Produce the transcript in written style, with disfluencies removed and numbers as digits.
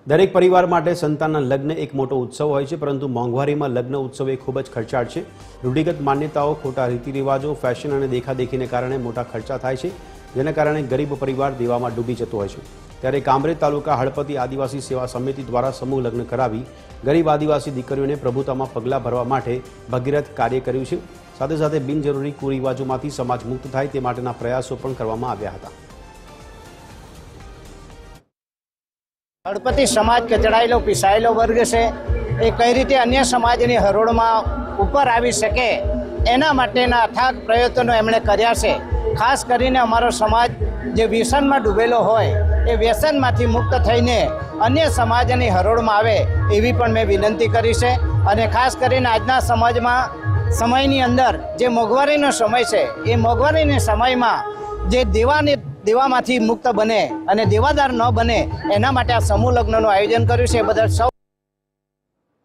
દરેક પરિવાર માટે સંતાનના લગ્ન એક મોટો ઉત્સવ હોય છે, પરંતુ મોંઘવારીમાં લગ્ન ઉત્સવ એ ખૂબ જ ખર્ચાળ છે। રૂઢિગત માન્યતાઓ, ખોટા રીતિરિવાજો, ફેશન અને દેખાદેખીને કારણે મોટા ખર્ચા થાય છે, જેના કારણે ગરીબ પરિવાર દેવામાં ડૂબી જતો હોય છે। ત્યારે કામરેજ તાલુકા હળપતિ આદિવાસી સેવા સમિતિ દ્વારા સમૂહ લગ્ન કરાવી ગરીબ આદિવાસી દીકરીઓને પ્રભુતામાં પગલાં ભરવા માટે ભગીરથ કાર્ય કર્યું છે। સાથે સાથે બિનજરૂરી કુરિવાજોમાંથી સમાજ મુક્ત થાય તે માટેના પ્રયાસો પણ કરવામાં આવ્યા હતા। હળપતિ समाज कचड़ायेलो पीसायेलो वर्ग से ए कई रीते अन्य समाजनी हरोळमां उपर आवी शके एना माटेना अथाक प्रयत्नो एमणे कर्या छे। खास करीने अमारो समाज जे व्यसनमां डूबेलो होय ए व्यसनमांथी मुक्त थईने अन्य समाजनी हरोळमां आवे एवी पण मैं विनंती करी छे। अने खास करीने आजना समाजमां समयनी अंदर जे मोंघवारीनो समय छे ए मोंघवारीना समयमां जे देवामांथी मुक्त बने અને દેવાદાર ન બને એના માટે આ સમૂહ લગ્નનું આયોજન કર્યું છે। બદલ સૌ